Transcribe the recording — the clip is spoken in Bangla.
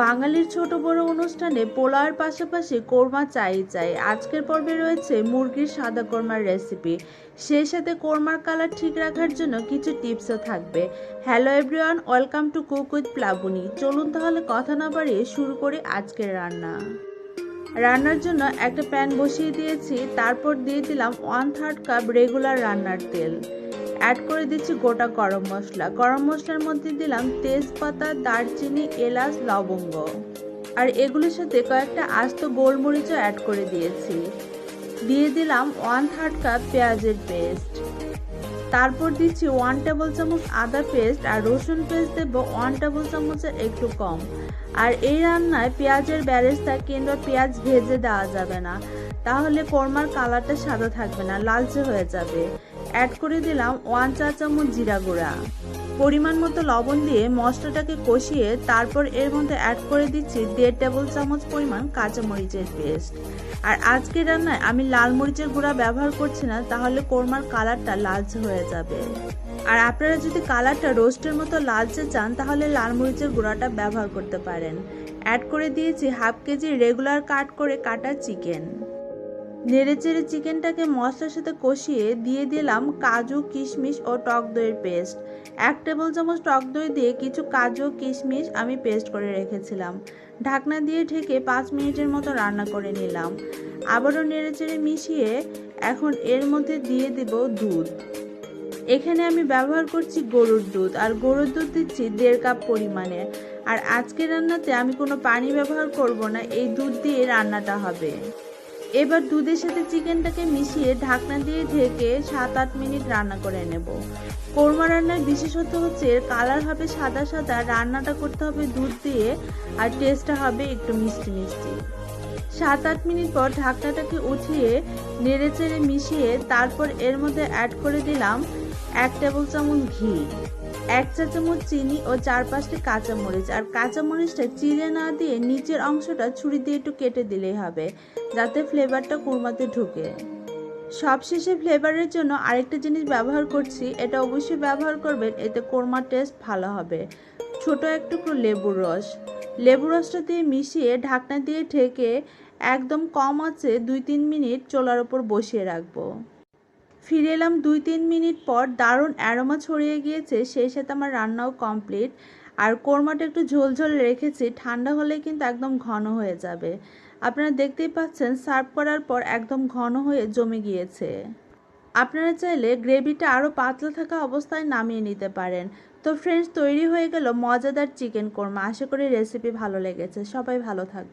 বাঙালির ছোট বড় অনুষ্ঠানে পোলাওয়ের পাশাপাশি কোরমা চাই। আজকের পর্বে রয়েছে মুরগির সাদা কোরমার রেসিপি। সেই সাথে কোরমার কালার ঠিক রাখার জন্য কিছু টিপসও থাকবে। Hello everyone, welcome to cook with Plabani. চলুন তাহলে কথা না বাড়িয়ে শুরু করি আজকের রান্নার জন্য একটা প্যান বসিয়ে দিয়েছি। তারপর দিয়ে দিলাম 1/3 কাপ রেগুলার রান্নার তেল। অ্যাড করে দিচ্ছি গোটা গরম মশলার মধ্যে দিলাম তেজপাতা, দারচিনি, এলাচ, লবঙ্গ আর এগুলোর সাথে কয়েকটা আস্ত গোলমরিচও অ্যাড করে দিয়েছি। দিয়ে দিলাম 1/3 কাপ পেঁয়াজের পেস্ট। তারপর দিচ্ছি 1 টেবিল চামচ আদা পেস্ট আর রসুন পেস্ট দেবো 1 টেবিল চামচের একটু কম। আর এই রান্নায় পেঁয়াজের বেরেস্তা কিংবা পেঁয়াজ ভেজে দেওয়া যাবে না, তাহলে কোরমার কালারটা সাদা থাকবে না, লালচে হয়ে যাবে। অ্যাড করে দিলাম 1 চা চামচ জিরা গুঁড়া। পরিমাণ মতো লবণ দিয়ে মশলাটাকে কষিয়ে তারপর এর মধ্যে অ্যাড করে দিচ্ছি 1.5 টেবিল চামচ পরিমাণ কাঁচামরিচের পেস্ট। আর আজকের রান্নায় আমি লাল মরিচের গুঁড়া ব্যবহার করছি না, তাহলে কোরমার কালারটা লালচে হয়ে যাবে। আর আপনারা যদি কালারটা রোস্টের মতো লালচে চান তাহলে লাল মরিচের গুঁড়াটা ব্যবহার করতে পারেন। অ্যাড করে দিয়েছি 1/2 কেজি রেগুলার কাট করে কাটা চিকেন। নেড়েচেড়ে চিকেনটাকে মশলার সাথে কষিয়ে দিয়ে দিলাম কাজু, কিশমিশ ও টক দইয়ের পেস্ট। 1 টেবিল চামচ টক দই দিয়ে কিছু কাজু কিশমিশ আমি পেস্ট করে রেখেছিলাম। ঢাকনা দিয়ে ঢেকে 5 মিনিটের মতো রান্না করে নিলাম। আবারও নেড়েচেড়ে মিশিয়ে এখন এর মধ্যে দিয়ে দেব দুধ। এখানে আমি ব্যবহার করছি গরুর দুধ, আর গরুর দুধ দিচ্ছি 1.5 কাপ পরিমাণে। আর আজকের রান্নাতে আমি কোনো পানি ব্যবহার করব না, এই দুধ দিয়ে রান্নাটা হবে। এবার দুধের সাথে চিকেনটাকে মিশিয়ে ঢাকনা দিয়ে ঢেকে 7-8 মিনিট রান্না করে নেব। কোরমা রান্নার বিশেষত্ব হচ্ছে এর কালার হবে সাদা, রান্নাটা করতে হবে দুধ দিয়ে আর টেস্টটা হবে একটু মিষ্টি। 7-8 মিনিট পর ঢাকনাটাকে উঠিয়ে নেড়েচেড়ে মিশিয়ে তারপর এর মধ্যে অ্যাড করে দিলাম 1 টেবিল চামচ ঘি, 1 চা চামচ চিনি ও 4-5টি কাঁচামরিচ। আর কাঁচামরিচটা চিড়ে না দিয়ে নিচের অংশটা ছুরি দিয়ে একটু কেটে দিলেই হবে, যাতে ফ্লেভারটা কোরমাতে ঢুকে। সবশেষে ফ্লেভারের জন্য আরেকটা জিনিস ব্যবহার করছি, এটা অবশ্যই ব্যবহার করবেন, এতে কোরমার টেস্ট ভালো হবে। ছোট এক টুকরো লেবুর রসটা দিয়ে মিশিয়ে ঢাকনা দিয়ে ঢেকে একদম কম আঁচে 2-3 মিনিট চুলার ওপর বসিয়ে রাখবো। ফিরে এলাম 2-3 মিনিট পর। দারুণ অ্যারোমা ছড়িয়ে গিয়েছে, সেই সাথে আমার রান্নাও কমপ্লিট। আর কোরমাটা একটু ঝোল রেখেছি, ঠান্ডা হলে কিন্তু একদম ঘন হয়ে যাবে। আপনারা দেখতেই পাচ্ছেন সার্ভ করার পর একদম ঘন হয়ে জমে গিয়েছে। আপনারা চাইলে গ্রেভিটা আরও পাতলা থাকা অবস্থায় নামিয়ে নিতে পারেন। তো ফ্রেন্ডস, তৈরি হয়ে গেল মজাদার চিকেন কোরমা। আশা করি রেসিপি ভালো লেগেছে। সবাই ভালো থাকবে।